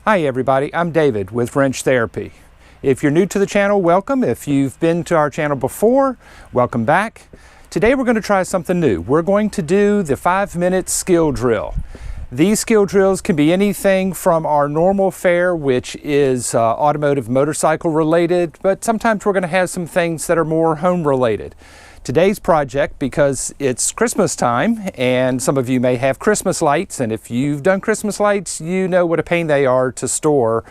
Hi everybody, I'm David with Wrench Therapy. If you're new to the channel, welcome. If you've been to our channel before, welcome back. Today we're going to try something new. We're going to do the 5-minute skill drill. These skill drills can be anything from our normal fare, which is automotive motorcycle related, but sometimes we're going to have some things that are more home related. Today's project, because it's Christmas time and some of you may have Christmas lights, and if you've done Christmas lights, you know what a pain they are to store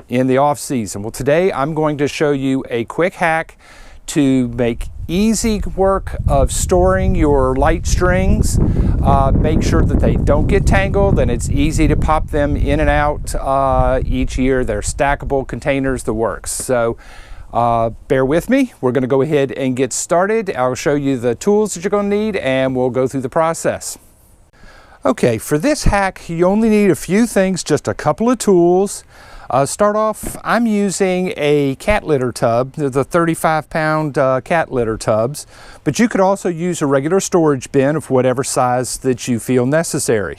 in the off season. Well, today I'm going to show you a quick hack to make easy work of storing your light strings. Make sure that they don't get tangled, and it's easy to pop them in and out each year. They're stackable containers, the works. So bear with me. We're going to go ahead and get started. I'll show you the tools that you're going to need and we'll go through the process. Okay, for this hack you only need a few things, just a couple of tools. Start off, I'm using a cat litter tub, the 35-pound cat litter tubs, but you could also use a regular storage bin of whatever size that you feel necessary.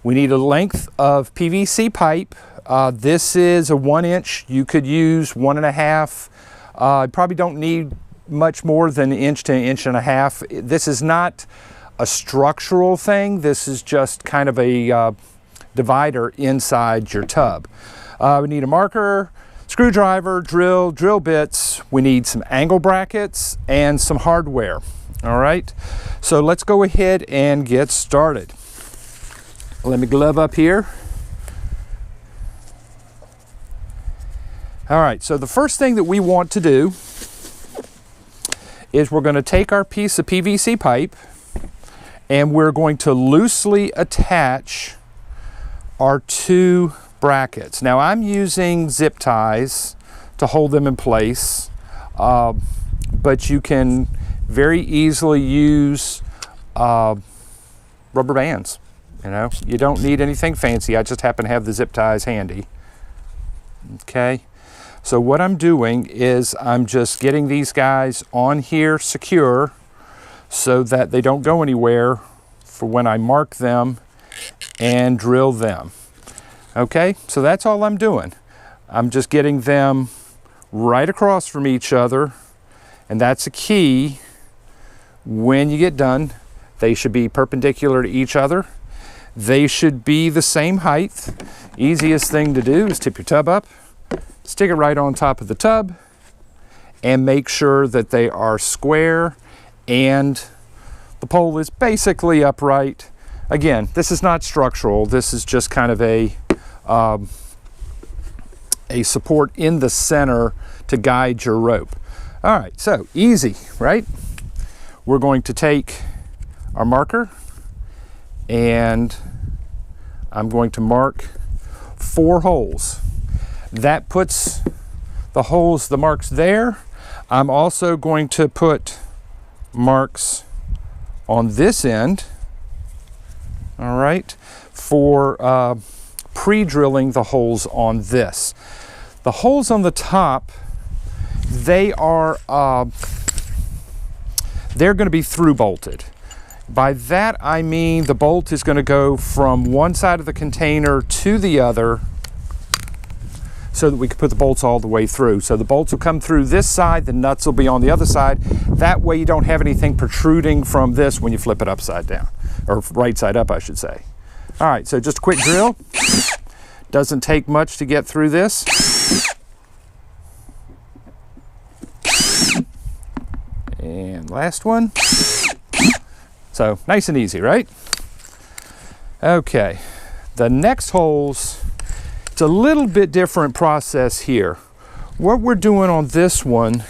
We need a length of PVC pipe. This is a 1-inch. You could use 1.5. You probably don't need much more than 1 inch to 1.5 inches. This is not a structural thing. This is just kind of a divider inside your tub. We need a marker, screwdriver, drill bits. We need some angle brackets and some hardware. All right, so let's go ahead and get started. Let me glove up here. All right, so the first thing that we want to do is we're going to take our piece of PVC pipe and we're going to loosely attach our two brackets. Now I'm using zip ties to hold them in place, but you can very easily use rubber bands. You know, you don't need anything fancy. I just happen to have the zip ties handy. Okay, so what I'm doing is I'm just getting these guys on here secure so that they don't go anywhere for when I mark them and drill them. Okay, so that's all I'm doing. I'm just getting them right across from each other, and that's a key. When you get done, they should be perpendicular to each other. They should be the same height. Easiest thing to do is tip your tub up, stick it right on top of the tub, and make sure that they are square and the pole is basically upright. Again, this is not structural. This is just kind of a support in the center to guide your rope. All right, so easy, right? We're going to take our marker and I'm going to mark 4 holes. That puts the holes, the marks there. I'm also going to put marks on this end, all right, for pre-drilling the holes on this. The holes on the top, they are they're going to be through bolted. By that I mean the bolt is going to go from one side of the container to the other so that we can put the bolts all the way through. So the bolts will come through this side, the nuts will be on the other side. That way you don't have anything protruding from this when you flip it upside down, or right side up I should say. All right, so just a quick drill. Doesn't take much to get through this. And last one. So nice and easy, right? Okay, the next holes, it's a little bit different process here. What we're doing on this one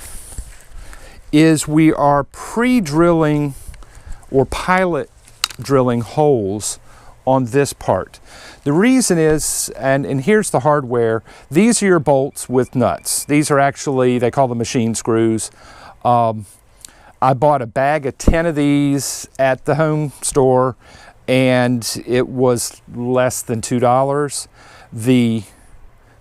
is we are pre-drilling or pilot drilling holes on this part. The reason is, and here's the hardware, these are your bolts with nuts. These are actually, they call them machine screws. I bought a bag of 10 of these at the home store and it was less than $2. The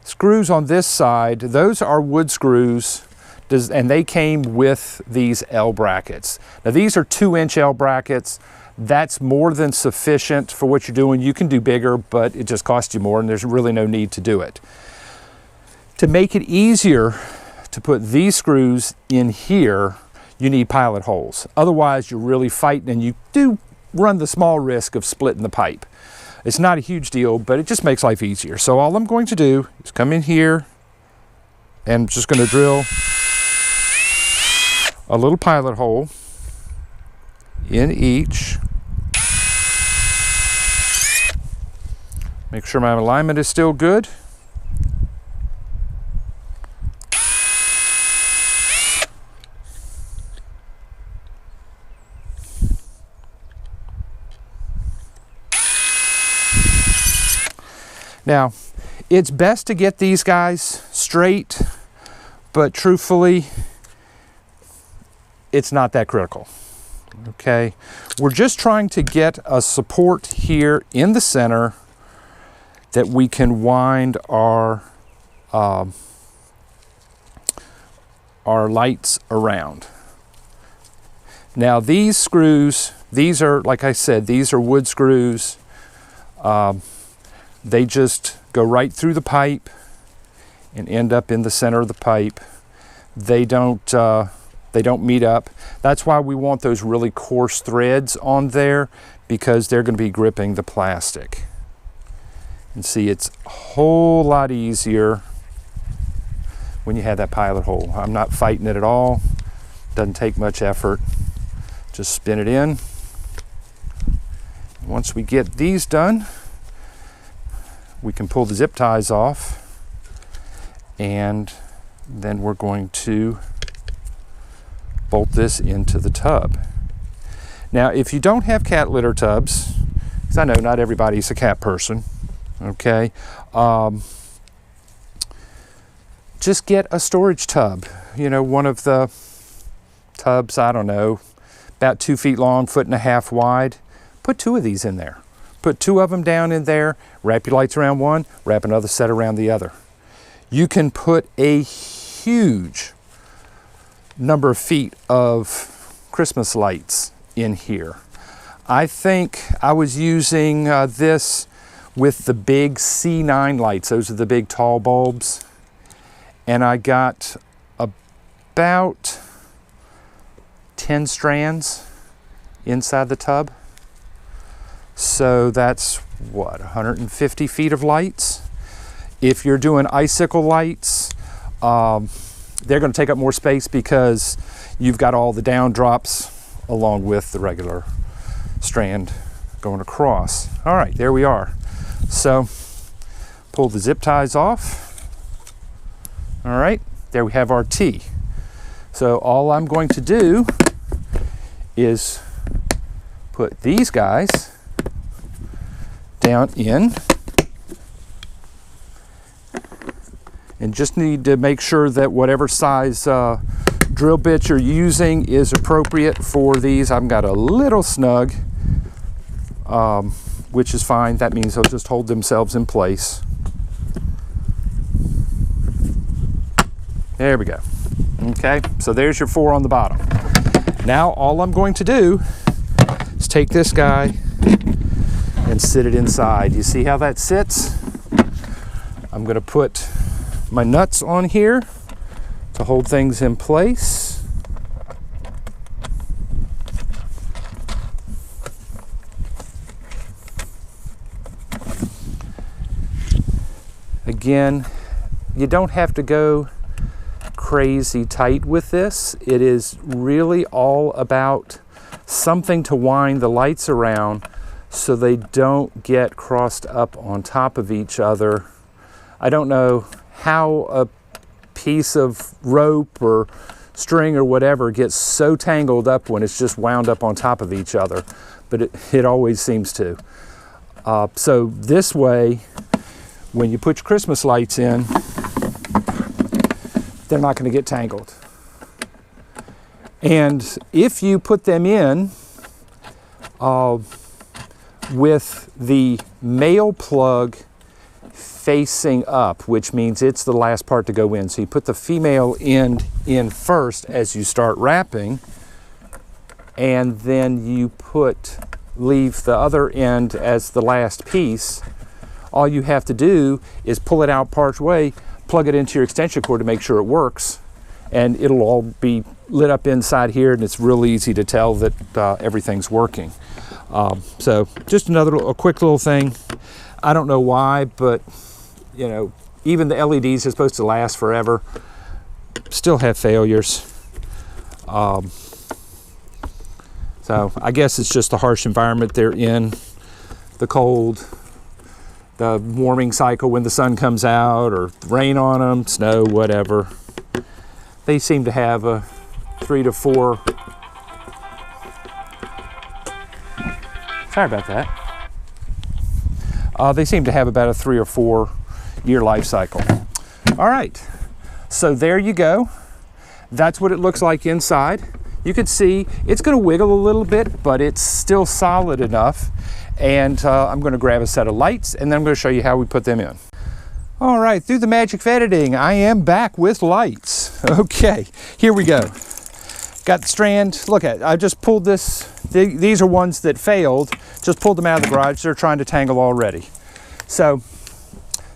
screws on this side, those are wood screws, and they came with these L brackets. Now these are 2-inch L brackets. That's more than sufficient for what you're doing. You can do bigger, but it just costs you more and there's really no need to do it. To make it easier to put these screws in here, you need pilot holes. Otherwise, you're really fighting and you do run the small risk of splitting the pipe. It's not a huge deal, but it just makes life easier. So all I'm going to do is come in here and I'm just going to drill a little pilot hole in each. Make sure my alignment is still good. Now, it's best to get these guys straight, but truthfully, it's not that critical, okay? We're just trying to get a support here in the center that we can wind our lights around. Now, these screws, these are, like I said, these are wood screws. They just go right through the pipe and end up in the center of the pipe. They don't meet up. That's why we want those really coarse threads on there, because they're going to be gripping the plastic. And see, it's a whole lot easier when you have that pilot hole. I'm not fighting it at all. Doesn't take much effort. Just spin it in. Once we get these done, we can pull the zip ties off, and then we're going to bolt this into the tub. Now, if you don't have cat litter tubs, because I know not everybody's a cat person, okay, just get a storage tub. You know, one of the tubs, I don't know, about 2 feet long, 1.5 feet wide. Put 2 of these in there. Put 2 of them down in there, wrap your lights around one, wrap another set around the other. You can put a huge number of feet of Christmas lights in here. I think I was using this with the big C9 lights. Those are the big tall bulbs. And I got about 10 strands inside the tub. So that's what, 150 feet of lights. If you're doing icicle lights, they're going to take up more space because you've got all the down drops along with the regular strand going across. All right, there we are. So pull the zip ties off. All right, there we have our T. So all I'm going to do is put these guys down in, and just need to make sure that whatever size drill bit you're using is appropriate for these. I've got a little snug, which is fine. That means they'll just hold themselves in place. There we go. Okay, so there's your 4 on the bottom. Now all I'm going to do is take this guy and sit it inside. You see how that sits? I'm going to put my nuts on here to hold things in place. Again, you don't have to go crazy tight with this. It is really all about something to wind the lights around so they don't get crossed up on top of each other. I don't know how a piece of rope or string or whatever gets so tangled up when it's just wound up on top of each other, but it always seems to. So this way, when you put your Christmas lights in, they're not going to get tangled. And if you put them in with the male plug facing up, which means it's the last part to go in. So you put the female end in first as you start wrapping, and then you put leave the other end as the last piece, all you have to do is pull it out part way, plug it into your extension cord to make sure it works, and it'll all be lit up inside here, and it's real easy to tell that everything's working. So just a quick little thing. I don't know why, but you know, even the LEDs are supposed to last forever, still have failures. So I guess it's just the harsh environment they're in, the cold, the warming cycle when the sun comes out, or rain on them, snow, whatever. They seem to have a 3 to 4. Sorry about that. They seem to have about a 3 or 4 year life cycle. All right, so there you go. That's what it looks like inside. You can see it's going to wiggle a little bit, but it's still solid enough. And I'm going to grab a set of lights, and then I'm going to show you how we put them in. All right, through the magic of editing, I am back with lights. Okay, here we go. Got the strand. Look at it. I just pulled this. These are ones that failed. Just pulled them out of the garage. They're trying to tangle already. So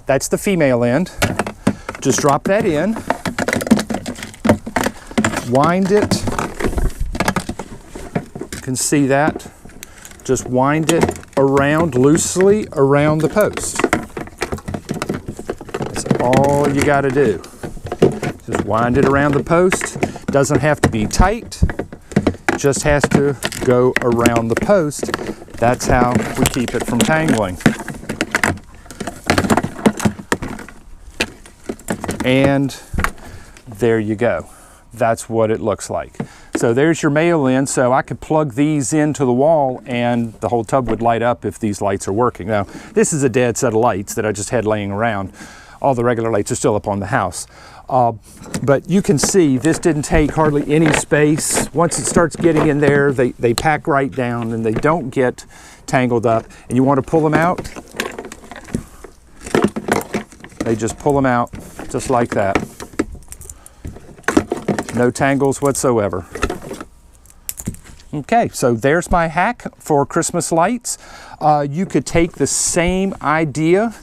that's the female end. Just drop that in. Wind it. You can see that. Just wind it around loosely around the post. That's all you got to do. Just wind it around the post. Doesn't have to be tight. Just has to go around the post. That's how we keep it from tangling. And there you go. That's what it looks like. So there's your male end. So I could plug these into the wall and the whole tub would light up if these lights are working. Now, this is a dead set of lights that I just had laying around. All the regular lights are still up on the house. But you can see this didn't take hardly any space. Once it starts getting in there, they pack right down and they don't get tangled up. And you want to pull them out. They just pull them out just like that. No tangles whatsoever. Okay, so there's my hack for Christmas lights. You could take the same idea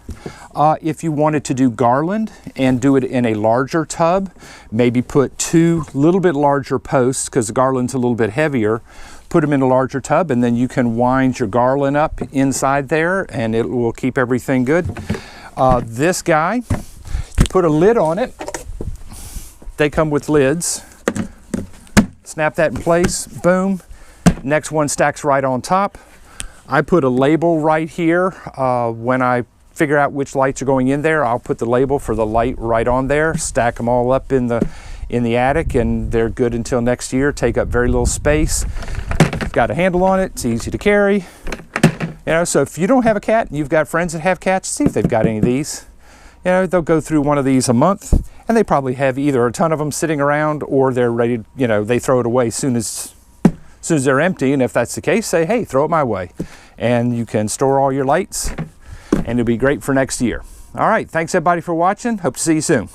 if you wanted to do garland and do it in a larger tub. Maybe put 2 little bit larger posts, because the garland's a little bit heavier. Put them in a larger tub, and then you can wind your garland up inside there and it will keep everything good. This guy, you put a lid on it. They come with lids. Snap that in place, boom. Next one stacks right on top. I put a label right here. When I figure out which lights are going in there, I'll put the label for the light right on there, stack them all up in the attic, and they're good until next year. Take up very little space. It's got a handle on it, it's easy to carry. You know, so if you don't have a cat and you've got friends that have cats, see if they've got any of these. You know, they'll go through one of these a month, and they probably have either a ton of them sitting around or they're ready, you know, they throw it away as soon as they're empty. And if that's the case, say, hey, throw it my way. And you can store all your lights, and it'll be great for next year. All right, thanks everybody for watching. Hope to see you soon.